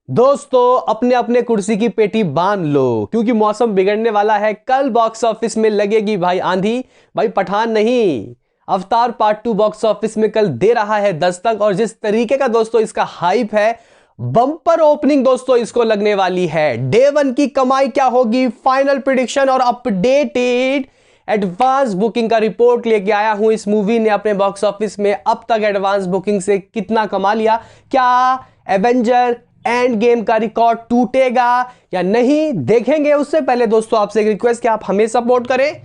दोस्तों अपने अपने कुर्सी की पेटी बांध लो क्योंकि मौसम बिगड़ने वाला है। कल बॉक्स ऑफिस में लगेगी भाई आंधी। भाई पठान नहीं, अवतार पार्ट 2 बॉक्स ऑफिस में कल दे रहा है दस्तक। और जिस तरीके का दोस्तों इसका हाइप है, बम्पर ओपनिंग दोस्तों इसको लगने वाली है। डे वन की कमाई क्या होगी, फाइनल प्रिडिक्शन और अपडेटेड एडवांस बुकिंग का रिपोर्ट लेके आया हूं। इस मूवी ने अपने बॉक्स ऑफिस में अब तक एडवांस बुकिंग से कितना कमा लिया, क्या एवेंजर एंड गेम का रिकॉर्ड टूटेगा या नहीं, देखेंगे। उससे पहले दोस्तों आपसे एक रिक्वेस्ट कि आप हमें सपोर्ट करें,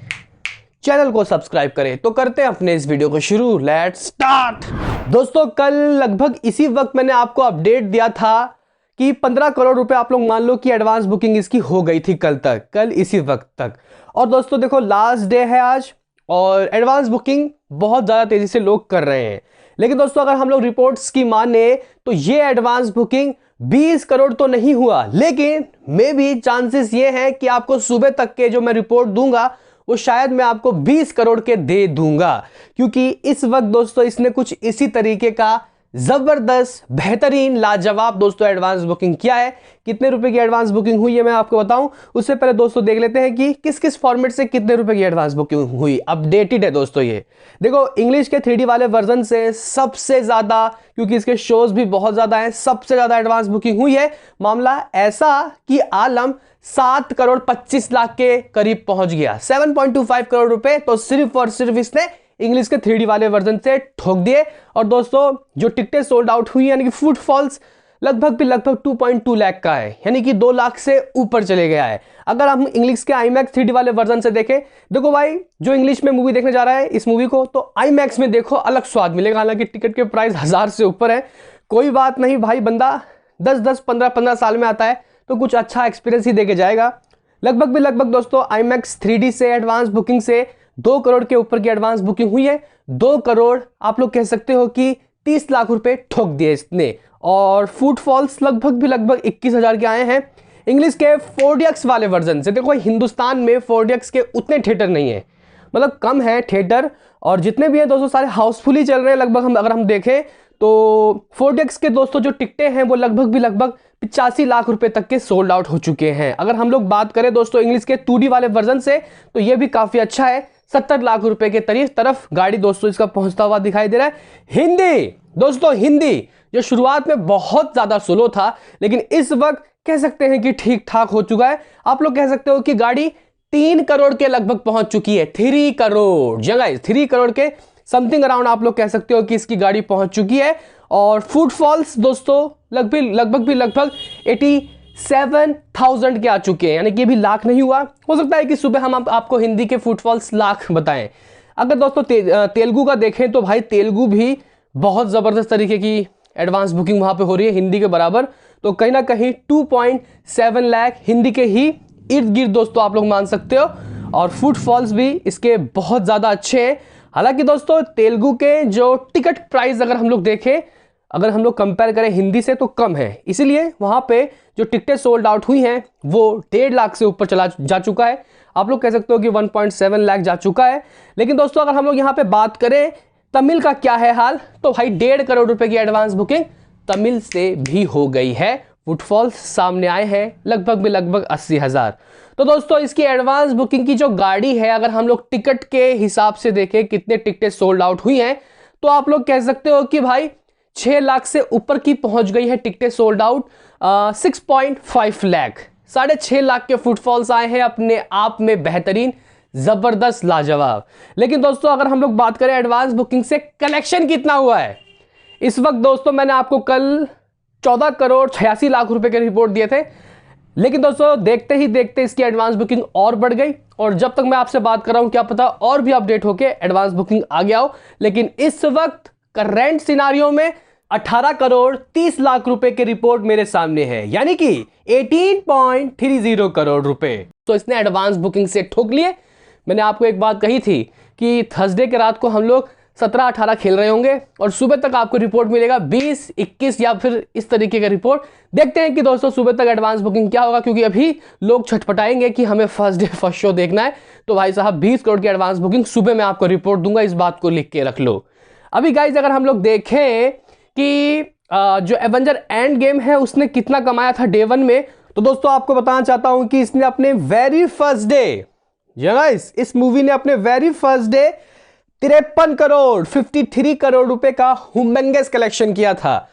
चैनल को सब्सक्राइब करें। तो करते हैं अपने इस वीडियो को शुरू, लेट्स स्टार्ट। दोस्तों कल लगभग इसी वक्त मैंने आपको अपडेट दिया था कि 15 करोड़ रुपए आप लोग मान लो कि एडवांस बुकिंग इसकी हो गई थी कल इसी वक्त तक। और दोस्तों देखो लास्ट डे है आज और एडवांस बुकिंग बहुत ज्यादा तेजी से लोग कर रहे हैं। लेकिन दोस्तों अगर हम लोग रिपोर्ट्स की माने तो ये एडवांस बुकिंग 20 करोड़ तो नहीं हुआ, लेकिन मे भी चांसेस ये हैं कि आपको सुबह तक के जो मैं रिपोर्ट दूंगा वो शायद मैं आपको 20 करोड़ के दे दूंगा। क्योंकि इस वक्त दोस्तों इसने कुछ इसी तरीके का जबरदस्त बेहतरीन लाजवाब दोस्तों एडवांस बुकिंग किया है। कितने रुपए की एडवांस बुकिंग हुई है मैं आपको बताऊं, उससे पहले दोस्तों देख लेते हैं कि किस किस फॉर्मेट से कितने रुपए की एडवांस बुकिंग हुई। अपडेटेड है दोस्तों ये देखो, इंग्लिश के 3D वाले वर्जन से सबसे ज्यादा, क्योंकि इसके शोज भी बहुत ज्यादा हैं, सबसे ज्यादा एडवांस बुकिंग हुई है। मामला ऐसा कि आलम 7 करोड़ 25 लाख के करीब पहुंच गया, 7.25 करोड़ रुपए तो सिर्फ और सिर्फ इसने इंग्लिश के 3D वाले वर्जन से ठोक दिए। और दोस्तों जो टिकटें सोल्ड आउट हुई यानी कि फुटफॉल्स लगभग 2.2 लाख का है, यानी कि 2 लाख से ऊपर चले गया है। अगर हम इंग्लिश के IMAX 3D वाले वर्जन से देखें, देखो भाई जो इंग्लिश में मूवी देखने जा रहा है इस मूवी को, तो IMAX में देखो अलग स्वाद मिलेगा। हालांकि टिकट के प्राइस 1000 से ऊपर है, कोई बात नहीं भाई, बंदा 10-10 15-15 साल में आता है तो कुछ अच्छा एक्सपीरियंस ही देके जाएगा। लगभग दोस्तों IMAX 3D से एडवांस बुकिंग से 2 करोड़ के ऊपर की एडवांस बुकिंग हुई है। 2 करोड़ आप लोग कह सकते हो कि 30 लाख रुपए ठोक दिए इसने। और फुटफॉल्स लगभग 21,000 के आए हैं इंग्लिश के 4DX वाले वर्जन से। देखो हिंदुस्तान में 4DX के उतने थिएटर नहीं है, मतलब कम है थिएटर, और जितने भी हैं दोस्तों सारे हाउसफुल ही चल रहे हैं। लगभग अगर हम देखें तो 4DX के दोस्तों जो टिकटें हैं वो लगभग 85 लाख रुपए तक के सोल्ड आउट हो चुके हैं। अगर हम लोग बात करें दोस्तों इंग्लिश के 2D वाले वर्जन से तो ये भी काफी अच्छा है, 70 लाख रुपए के तरफ गाड़ी दोस्तों इसका पहुंचता हुआ दिखाई दे रहा है। हिंदी दोस्तों, हिंदी जो शुरुआत में बहुत ज्यादा स्लो था लेकिन इस वक्त कह सकते हैं कि ठीक ठाक हो चुका है। आप लोग कह सकते हो कि गाड़ी 3 करोड़ के लगभग पहुंच चुकी है। 3 करोड़ जगह 3 करोड़ के समथिंग अराउंड आप लोग कह सकते हो कि इसकी गाड़ी पहुंच चुकी है। और फुटफॉल्स दोस्तों लगभग 87,000 के आ चुके हैं, यानी कि अभी लाख नहीं हुआ। हो सकता है कि सुबह हम आपको हिंदी के फुटफॉल्स लाख बताएं। अगर दोस्तों तेलुगु का देखें तो भाई तेलुगु भी बहुत जबरदस्त तरीके की एडवांस बुकिंग वहां पे हो रही है हिंदी के बराबर। तो कहीं ना कहीं 2.7 लाख हिंदी के ही इर्द गिर्द दोस्तों आप लोग मान सकते हो। और फुटफॉल्स भी इसके बहुत ज्यादा अच्छे हैं। हालांकि दोस्तों तेलुगु के जो टिकट प्राइस अगर हम लोग देखें, अगर हम लोग कंपेयर करें हिंदी से तो कम है, इसीलिए वहां पे जो टिकटें सोल्ड आउट हुई हैं वो 1.5 लाख से ऊपर जा चुका है। आप लोग कह सकते हो कि 1.7 लाख जा चुका है। लेकिन दोस्तों अगर हम लोग यहाँ पे बात करें तमिल का क्या है हाल, तो भाई 1.5 करोड़ रुपए की एडवांस बुकिंग तमिल से भी हो गई है। फुटफॉल्स सामने आए हैं लगभग 80,000। तो दोस्तों इसकी एडवांस बुकिंग की जो गाड़ी है, अगर हम लोग टिकट के हिसाब से देखें कितने टिकटें सोल्ड आउट हुई हैं, तो आप लोग कह सकते हो कि भाई 6 लाख से ऊपर की पहुंच गई है टिकटें सोल्ड आउट। 6.5 लाख, 6.5 लाख के फुटफॉल्स आए हैं, अपने आप में बेहतरीन जबरदस्त लाजवाब। लेकिन दोस्तों अगर हम लोग बात करें एडवांस बुकिंग से कलेक्शन कितना हुआ है इस वक्त, दोस्तों मैंने आपको कल 14 करोड़ 86 लाख रुपए के रिपोर्ट दिए थे। लेकिन दोस्तों देखते ही देखते इसकी एडवांस बुकिंग और बढ़ गई, और जब तक मैं आपसे बात कर रहा हूं क्या पता और भी अपडेट होके एडवांस बुकिंग आ गया हो। लेकिन इस वक्त करंट सिनारियो में 18 करोड़ 30 लाख रुपए के रिपोर्ट मेरे सामने है, यानी कि 18.30 करोड़ रुपए तो इसने एडवांस बुकिंग से ठोक लिए। मैंने आपको एक बात कही थी कि थर्सडे के रात को हम लोग 17-18 खेल रहे होंगे और सुबह तक आपको रिपोर्ट मिलेगा 20-21 या फिर इस तरीके का रिपोर्ट। देखते हैं कि दोस्तों सुबह तक एडवांस बुकिंग क्या होगा, क्योंकि अभी लोग छटपटाएंगे कि हमें फर्स्ट डे फर्स्ट शो देखना है। तो भाई साहब 20 करोड़ की एडवांस बुकिंग सुबह मैं आपको रिपोर्ट दूंगा, इस बात को लिख के रख लो। अभी गाइज अगर हम लोग देखें कि जो एवेंजर एंड गेम है उसने कितना कमाया था डे वन में, तो दोस्तों आपको बताना चाहता हूं कि इसने अपने वेरी फर्स्ट डे, गाइस इस मूवी ने अपने वेरी फर्स्ट डे 53 करोड़ रुपए का हुमेंगस कलेक्शन किया था।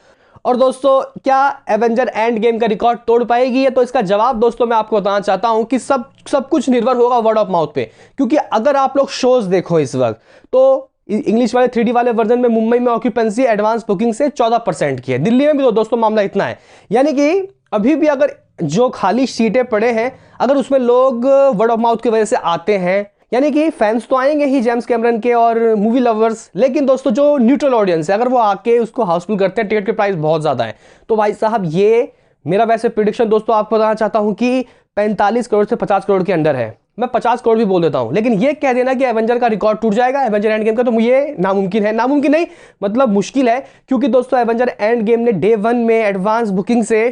और दोस्तों क्या एवेंजर एंड गेम का रिकॉर्ड तोड़ पाएगी ये, तो इसका जवाब दोस्तों मैं आपको बताना चाहता हूं कि सब कुछ निर्भर होगा वर्ड ऑफ माउथ पे। क्योंकि अगर आप लोग शोज देखो इस वक्त, तो इंग्लिश वाले 3D वाले वर्जन में मुंबई में ऑक्यूपेंसी एडवांस बुकिंग से 14% की है, दिल्ली में भी तो दोस्तों मामला इतना है। यानी कि अभी भी अगर जो खाली सीटें पड़े हैं, अगर उसमें लोग वर्ड ऑफ माउथ की वजह से आते हैं, यानी कि फैंस तो आएंगे ही जेम्स कैमरन के और मूवी लवर्स, लेकिन दोस्तों जो न्यूट्रल ऑडियंस है अगर वो आके उसको हाउसफुल करते हैं, टिकट के प्राइस बहुत ज्यादा है, तो भाई साहब ये मेरा वैसे प्रिडिक्शन दोस्तों आपको बताना चाहता हूं कि 45 करोड़ से 50 करोड़ के अंदर है। मैं 50 करोड़ भी बोल देता हूं, लेकिन ये कह देना कि एवेंजर का रिकॉर्ड टूट जाएगा एवेंजर एंड गेम का, तो ये नामुमकिन है। नामुमकिन नहीं मतलब मुश्किल है, क्योंकि दोस्तों एवेंजर एंड गेम ने डे वन में एडवांस बुकिंग से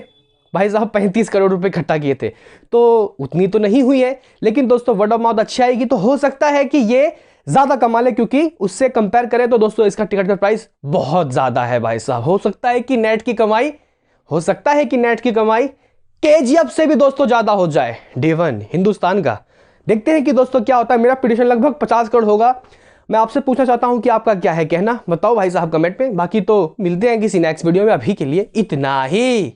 भाई साहब 35 करोड़ रुपए इकट्ठा किए थे, तो उतनी तो नहीं हुई है। लेकिन दोस्तों वर्ड ऑफ माउथ अच्छी आएगी तो हो सकता है कि ये ज्यादा कमा ले, क्योंकि उससे कंपेयर करें तो दोस्तों इसका टिकट का प्राइस बहुत ज्यादा है भाई साहब। हो सकता है कि नेट की कमाई केजीएफ से भी दोस्तों ज्यादा हो जाए डे वन हिंदुस्तान का। देखते हैं कि दोस्तों क्या होता है। मेरा प्रेडिक्शन लगभग 50 करोड़ होगा। मैं आपसे पूछना चाहता हूं कि आपका क्या है कहना, बताओ भाई साहब कमेंट में। बाकी तो मिलते हैं किसी नेक्स्ट वीडियो में, अभी के लिए इतना ही।